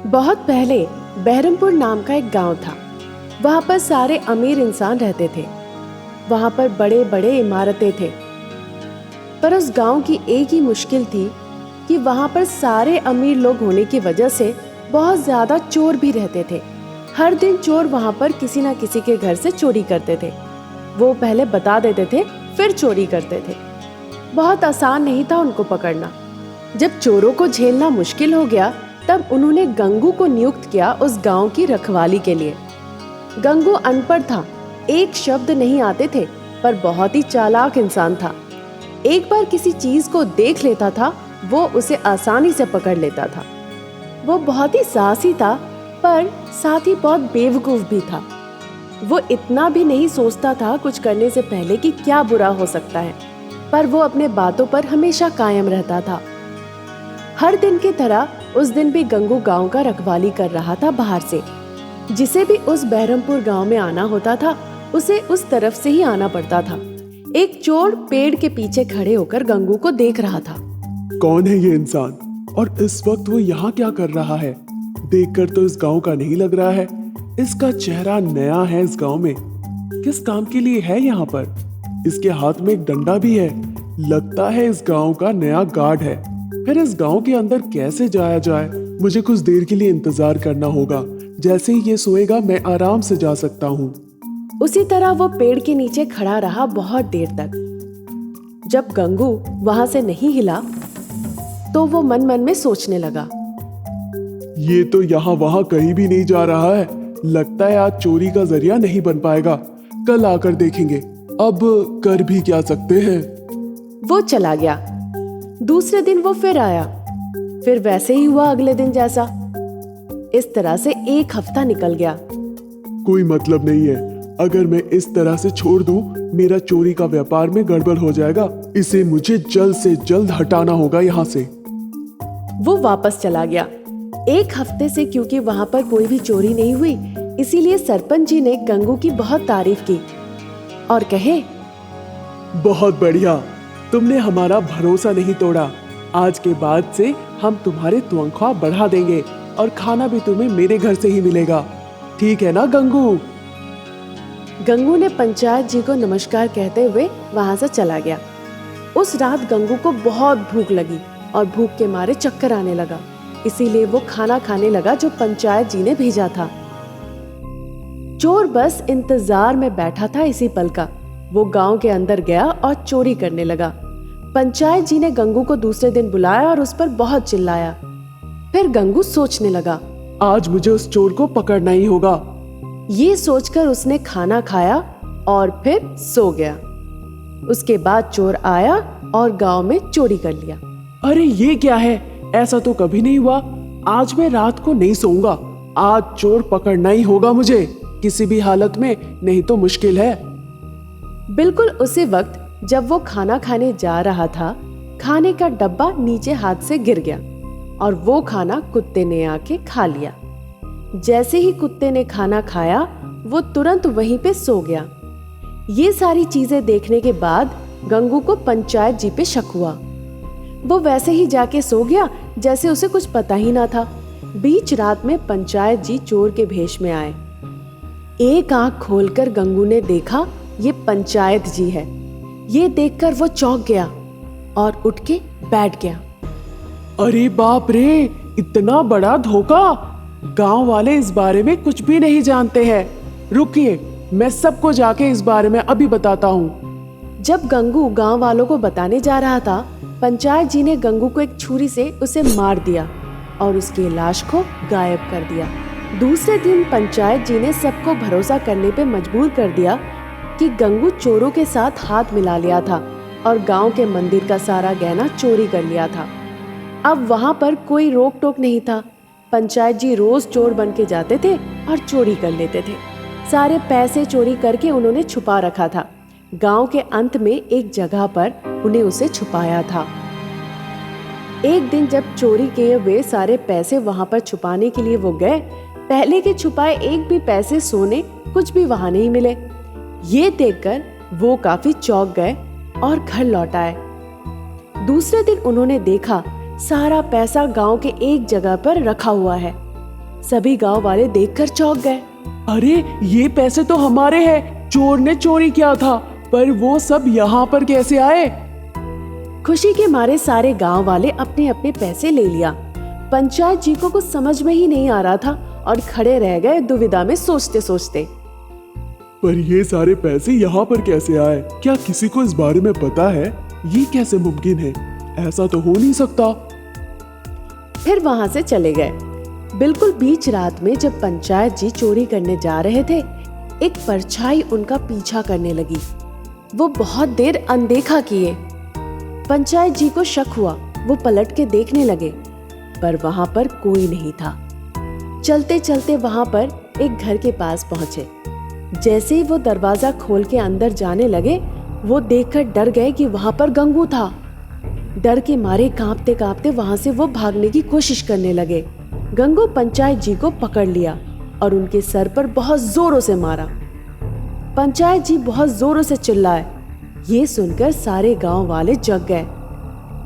बहुत पहले बहरमपुर नाम का एक गांव था। वहां पर सारे अमीर इंसान रहते थे। वहां पर बड़े बड़े इमारतें थे। पर उस गांव की एक ही मुश्किल थी कि वहां पर सारे अमीर लोग होने की वजह से बहुत ज्यादा चोर भी रहते थे। हर दिन चोर वहां पर किसी न किसी के घर से चोरी करते थे। वो पहले बता देते थे, फिर चोरी करते थे। बहुत आसान नहीं था उनको पकड़ना। जब चोरों को झेलना मुश्किल हो गया, तब उन्होंने गंगू को नियुक्त किया उस गांव की रखवाली के लिए। गंगू अनपढ़ था, एक शब्द नहीं आते थे, पर बहुत ही चालाक इंसान था। एक बार किसी चीज को देख लेता था, वो उसे आसानी से पकड़ लेता था। वो बहुत ही साहसी था, पर साथ ही बहुत बेवकूफ भी था। वो इतना भी नहीं सोचता था कुछ करने से पहले कि क्या बुरा हो सकता है, पर वो अपने बातों पर हमेशा कायम रहता था। हर दिन की तरह उस दिन भी गंगू गांव का रखवाली कर रहा था बाहर से। जिसे भी उस बहरमपुर गांव में आना होता था, उसे उस तरफ से ही आना पड़ता था। एक चोर पेड़ के पीछे खड़े होकर गंगू को देख रहा था। कौन है ये इंसान और इस वक्त वो यहाँ क्या कर रहा है? देखकर तो इस गांव का नहीं लग रहा है। इसका चेहरा नया है इस गांव में। किस काम के लिए है यहाँ पर? इसके हाथ में एक डंडा भी है। लगता है इस गांव का नया गार्ड है। फिर इस गांव के अंदर कैसे जाया जाए? मुझे कुछ देर के लिए इंतजार करना होगा। जैसे ही ये सोएगा मैं आराम से जा सकता हूँ। उसी तरह वो पेड़ के नीचे खड़ा रहा बहुत देर तक। जब गंगू वहां से नहीं हिला, तो वो मन मन में सोचने लगा। ये तो यहाँ वहाँ कहीं भी नहीं जा रहा है। लगता है आज चोरी का जरिया नहीं बन पाएगा। कल आकर देखेंगे। अब कर भी क्या सकते हैं। वो चला गया। दूसरे दिन वो फिर आया। फिर वैसे ही हुआ अगले दिन जैसा। इस तरह से एक हफ्ता निकल गया। कोई मतलब नहीं है। अगर मैं इस तरह से छोड़ दूं, मेरा चोरी का व्यापार में गड़बड़ हो जाएगा। इसे मुझे जल्द से जल्द हटाना होगा यहाँ से। वो वापस चला गया। एक हफ्ते से क्योंकि वहां पर कोई भी चोरी नहीं हुई, इसीलिए सरपंच जी ने गंगू की बहुत तारीफ की और कहे, बहुत बढ़िया, तुमने हमारा भरोसा नहीं तोड़ा। आज के बाद से हम तुम्हारे तनख्वाह बढ़ा देंगे और खाना भी तुम्हें मेरे घर से ही मिलेगा। ठीक है ना गंगू? गंगू ने पंचायत जी को नमस्कार कहते हुए वहां से चला गया। उस रात गंगू को बहुत भूख लगी और भूख के मारे चक्कर आने लगा। इसीलिए वो खाना खाने लगा जो पंचायत जी ने भेजा था। चोर बस इंतजार में बैठा था इसी पल का। वो गांव के अंदर गया और चोरी करने लगा। पंचायत जी ने गंगू को दूसरे दिन बुलाया और उस पर बहुत चिल्लाया। फिर गंगू सोचने लगा, आज मुझे उस चोर को पकड़ना ही होगा। ये सोचकर उसने खाना खाया और फिर सो गया। उसके बाद चोर आया और गांव में चोरी कर लिया। अरे ये क्या है? ऐसा तो कभी नहीं हुआ। आज मैं रात को नहीं सोऊंगा। आज चोर पकड़ना ही होगा मुझे, किसी भी हालत में, नहीं तो मुश्किल है। बिल्कुल उसी वक्त जब वो खाना खाने जा रहा था, खाने का डब्बा नीचे हाथ से गिर गया और वो खाना कुत्ते ने आके खा लिया। जैसे ही कुत्ते ने खाना खाया, वो तुरंत वहीं पे सो गया। ये सारी चीजें देखने के बाद गंगू को पंचायत जी पे शक हुआ। वो वैसे ही जाके सो गया जैसे उसे कुछ पता ही ना था। बीच रात में पंचायत जी चोर के भेष में आए। एक आंख खोलकर गंगू ने देखा ये पंचायत जी है। ये देखकर वो चौंक गया और उठ के बैठ गया। अरे बाप रे, इतना बड़ा धोखा! गांव वाले इस बारे में कुछ भी नहीं जानते हैं। रुकिए, मैं सबको जाके इस बारे में अभी बताता हूँ। जब गंगू गांव वालों को बताने जा रहा था, पंचायत जी ने गंगू को एक छुरी से उसे मार दिया और उसकी लाश को गायब कर दिया। दूसरे दिन पंचायत जी ने सबको भरोसा करने पे मजबूर कर दिया कि गंगू चोरों के साथ हाथ मिला लिया था और गांव के मंदिर का सारा गहना चोरी कर लिया था। अब वहां पर कोई रोक टोक नहीं था। पंचायत जी रोज चोर बन के जाते थे और चोरी कर लेते थे। सारे पैसे चोरी करके उन्होंने छुपा रखा था। गांव के अंत में एक जगह पर उन्हें उसे छुपाया था। एक दिन जब चोरी किए हुए सारे पैसे वहां पर छुपाने के लिए वो गए, पहले के छुपाए एक भी पैसे, सोने कुछ भी वहां नहीं मिले। ये देखकर वो काफी चौंक गए और घर लौट आए। दूसरे दिन उन्होंने देखा सारा पैसा गांव के एक जगह पर रखा हुआ है। सभी गांव वाले देखकर चौंक गए। अरे ये पैसे तो हमारे हैं, चोर ने चोरी किया था, पर वो सब यहाँ पर कैसे आए? खुशी के मारे सारे गांव वाले अपने अपने पैसे ले लिया। पंचायत जी को कुछ समझ में ही नहीं आ रहा था और खड़े रह गए दुविधा में सोचते सोचते। पर ये सारे पैसे यहाँ पर कैसे आए? क्या किसी को इस बारे में पता है? ये कैसे मुमकिन है? ऐसा तो हो नहीं सकता। फिर वहां से चले गए। बिल्कुल बीच रात में जब पंचायत जी चोरी करने जा रहे थे, एक परछाई उनका पीछा करने लगी। वो बहुत देर अनदेखा किए। पंचायत जी को शक हुआ। वो पलट के देखने लगे, पर वहां पर कोई नहीं था। चलते चलते वहां पर एक घर के पास पहुंचे। जैसे ही वो दरवाजा खोल के अंदर जाने लगे, वो देखकर डर गए कि वहां पर गंगू था। डर के मारे कांपते कांपते वहां से वो भागने की कोशिश करने लगे। गंगू पंचायत जी को पकड़ लिया और उनके सर पर बहुत जोरों से मारा। पंचायत जी बहुत जोरों से चिल्लाए। ये सुनकर सारे गांव वाले जग गए।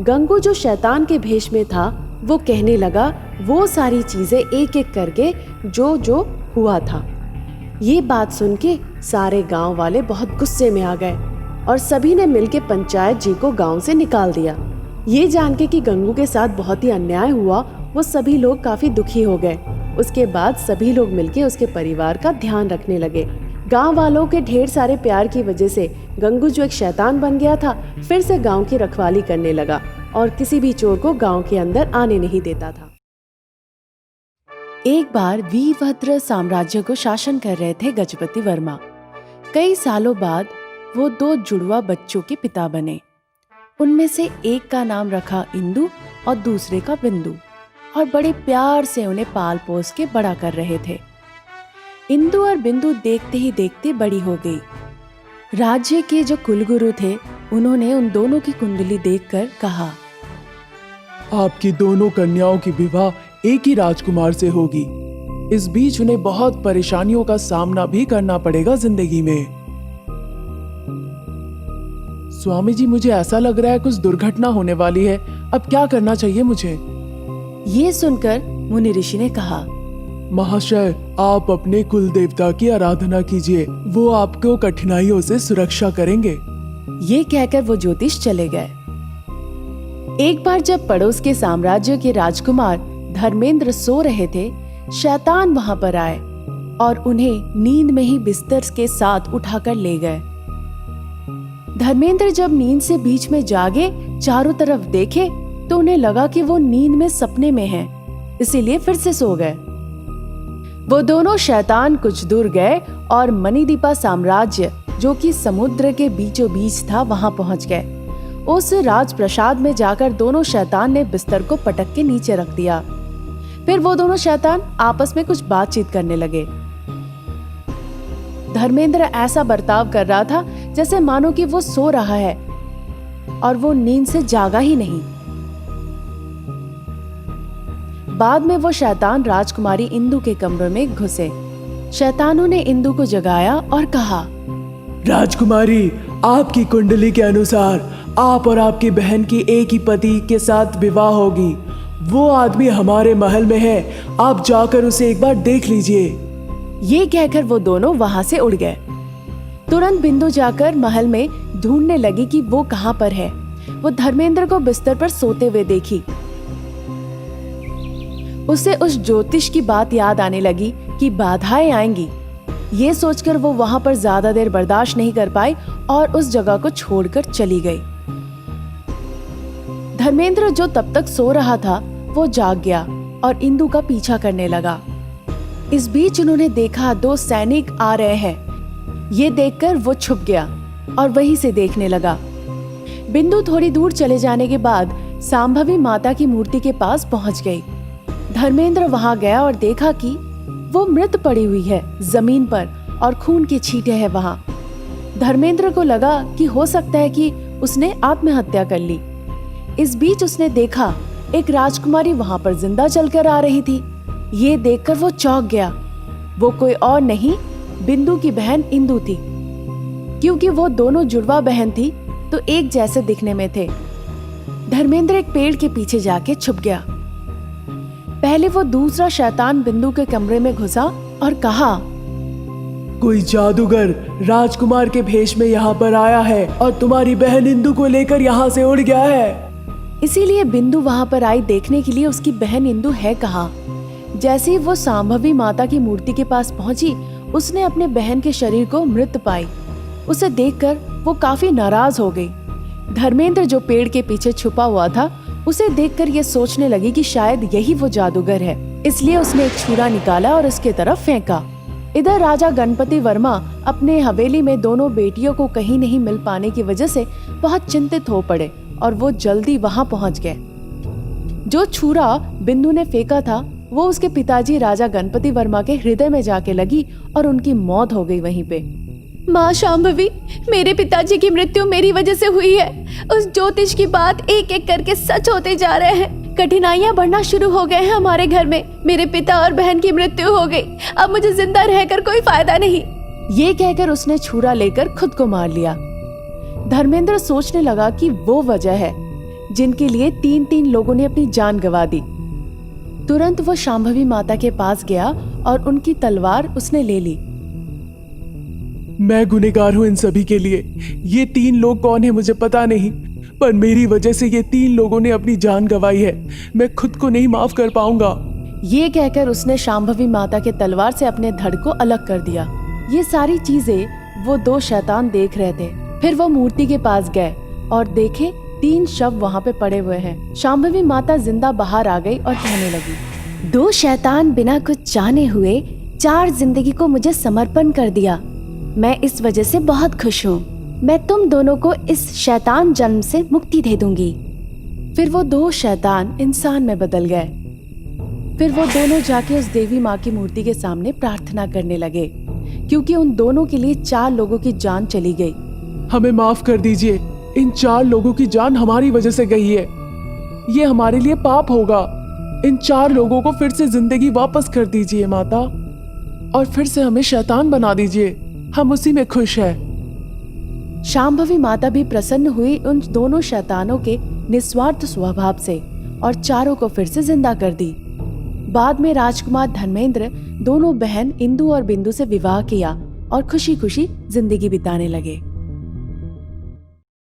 गंगू जो शैतान के भेष में था, वो कहने लगा वो सारी चीजें एक एक करके जो जो हुआ था। ये बात सुन के सारे गांव वाले बहुत गुस्से में आ गए और सभी ने मिलकर पंचायत जी को गांव से निकाल दिया। ये जान के कि गंगू के साथ बहुत ही अन्याय हुआ, वो सभी लोग काफी दुखी हो गए। उसके बाद सभी लोग मिलकर उसके परिवार का ध्यान रखने लगे। गांव वालों के ढेर सारे प्यार की वजह से गंगू जो एक शैतान बन गया था, फिर से गांव की रखवाली करने लगा और किसी भी चोर को गांव के अंदर आने नहीं देता था। एक बार वीरभद्र साम्राज्य को शासन कर रहे थे गजपति वर्मा। कई सालों बाद वो 2 जुड़वा बच्चों के पिता बने। उनमें से एक का नाम रखा इंदु और दूसरे का बिंदु, और बड़े प्यार से उन्हें पाल पोस के बड़ा कर रहे थे। इंदु और बिंदु देखते ही देखते बड़ी हो गई। राज्य के जो कुलगुरु थे, उन्होंने उन दोनों की कुंडली देखकर कहा, आपकी दोनों कन्याओं की विवाह एक ही राजकुमार से होगी। इस बीच उन्हें बहुत परेशानियों का सामना भी करना पड़ेगा जिंदगी में। स्वामी जी, मुझे ऐसा लग रहा है कुछ दुर्घटना होने वाली है। अब क्या करना चाहिए मुझे? ये सुनकर मुनि ऋषि ने कहा, महाशय, आप अपने कुल देवता की आराधना कीजिए, वो आपको कठिनाइयों से सुरक्षा करेंगे। ये कहकर वो ज्योतिष चले गए। एक बार जब पड़ोस के साम्राज्य के राजकुमार धर्मेंद्र सो रहे थे, शैतान वहां पर आए और उन्हें नींद में ही बिस्तर के साथ उठाकर ले गए। धर्मेंद्र जब नींद से बीच में जागे, चारों तरफ देखे तो उन्हें लगा कि वो नींद में सपने में हैं, इसीलिए फिर से सो गए। वो दोनों शैतान कुछ दूर गए और मणिदीपा साम्राज्य, जो कि समुद्र के बीचों बीच था, वहां पहुंच गए। उस राजप्रसाद में जाकर दोनों शैतान ने बिस्तर को पटक के नीचे रख दिया। फिर वो दोनों शैतान आपस में कुछ बातचीत करने लगे। धर्मेंद्र ऐसा बर्ताव कर रहा था जैसे मानो कि वो सो रहा है और वो नींद से जागा ही नहीं। बाद में वो शैतान राजकुमारी इंदु के कमरे में घुसे। शैतानों ने इंदु को जगाया और कहा, राजकुमारी, आपकी कुंडली के अनुसार आप और आपकी बहन की एक ही पति के साथ विवाह होगी। वो आदमी हमारे महल में है, आप जाकर उसे एक बार देख लीजिए। ये कहकर वो दोनों वहां से उड़ गए। तुरंत बिंदु जाकर महल में ढूंढने लगी कि वो कहां पर है। वो धर्मेंद्र को बिस्तर पर सोते हुए देखी। उसे उस ज्योतिष की बात याद आने लगी कि बाधाएं आएंगी। ये सोचकर वो वहां पर ज्यादा देर बर्दाश्त नहीं कर पाई और उस जगह को छोड़कर चली गई। धर्मेंद्र, जो तब तक सो रहा था, वो जाग गया और इंदु का पीछा करने लगा। इस बीच उन्होंने देखा 2 सैनिक आ रहे हैं। ये देखकर वो छुप गया और वहीं से देखने लगा। बिंदु थोड़ी दूर चले जाने के बाद सांभवी माता की मूर्ति के पास पहुंच गई। धर्मेंद्र वहां गया और देखा कि वो मृत पड़ी हुई है जमीन पर और खून के छींटे हैं वहां। धर्मेंद्र को लगा कि हो सकता है कि उसने आत्महत्या कर ली। इस बीच उसने देखा एक राजकुमारी वहां पर जिंदा चलकर आ रही थी। ये देखकर वो चौंक गया। वो कोई और नहीं, बिंदु की बहन इंदु थी। क्योंकि वो दोनों जुड़वा बहन थी तो एक जैसे दिखने में थे। धर्मेंद्र एक पेड़ के पीछे जाके छुप गया। पहले वो दूसरा शैतान बिंदु के कमरे में घुसा और कहा, कोई जादूगर राजकुमार के भेष में यहाँ पर आया है और तुम्हारी बहन इंदु को लेकर यहाँ से उड़ गया है। इसीलिए बिंदु वहां पर आई देखने के लिए उसकी बहन इंदु है कहाँ। जैसे ही वो सांभवी माता की मूर्ति के पास पहुंची, उसने अपने बहन के शरीर को मृत पाई। उसे देखकर वो काफी नाराज हो गई। धर्मेंद्र जो पेड़ के पीछे छुपा हुआ था, उसे देखकर ये सोचने लगी कि शायद यही वो जादूगर है। इसलिए उसने एक छुरा निकाला और उसके तरफ फेंका। इधर राजा गणपति वर्मा अपने हवेली में दोनों बेटियों को कहीं नहीं मिल पाने की वजह से बहुत चिंतित हो पड़े और वो जल्दी वहां पहुंच गए। जो छुरा बिंदु ने फेंका था, वो उसके पिताजी राजा गणपति वर्मा के हृदय में जाके लगी और उनकी मौत हो गई वहीं पे। माँ शांभवी, मेरे पिताजी की मृत्यु मेरी वजह से हुई है। उस ज्योतिष की बात एक एक करके सच होते जा रहे हैं। कठिनाइयां बढ़ना शुरू हो गए हैं हमारे घर में। मेरे पिता और बहन की मृत्यु हो गई। अब मुझे जिंदा रहकर कोई फायदा नहीं। ये कहकर उसने छुरा लेकर खुद को मार लिया। धर्मेंद्र सोचने लगा कि वो वजह है जिनके लिए 3 लोगों ने अपनी जान गंवा दी। तुरंत वो शांभवी माता के पास गया और उनकी तलवार उसने ले ली। मैं गुनहगार हूँ इन सभी के लिए। ये 3 लोग कौन है मुझे पता नहीं, पर मेरी वजह से ये 3 लोगों ने अपनी जान गंवाई है। मैं खुद को नहीं माफ कर पाऊंगा। ये कहकर उसने शांभवी माता के तलवार से अपने धड़ को अलग कर दिया। ये सारी चीजें वो 2 शैतान देख रहे थे। फिर वो मूर्ति के पास गए और देखे 3 शव वहाँ पे पड़े हुए हैं। शांभवी माता जिंदा बाहर आ गई और कहने लगी, 2 शैतान बिना कुछ जाने हुए 4 जिंदगी को मुझे समर्पण कर दिया। मैं इस वजह से बहुत खुश हूँ। मैं तुम दोनों को इस शैतान जन्म से मुक्ति दे दूंगी। फिर वो 2 शैतान इंसान में बदल गए। फिर वो दोनों जाके उस देवी माँ की मूर्ति के सामने प्रार्थना करने लगे, क्योंकि उन दोनों के लिए 4 लोगों की जान चली गई। हमें माफ कर दीजिए। इन 4 लोगों की जान हमारी वजह से गई है। ये हमारे लिए पाप होगा। इन 4 लोगों को फिर से जिंदगी वापस कर दीजिए माता, और फिर से हमें शैतान बना दीजिए। हम उसी में खुश हैं। शांभवी माता भी प्रसन्न हुई उन दोनों शैतानों के निस्वार्थ स्वभाव से और 4 को फिर से जिंदा कर दी। बाद में राजकुमार धर्मेंद्र दोनों बहन इंदु और बिंदु से विवाह किया और खुशी खुशी जिंदगी बिताने लगे।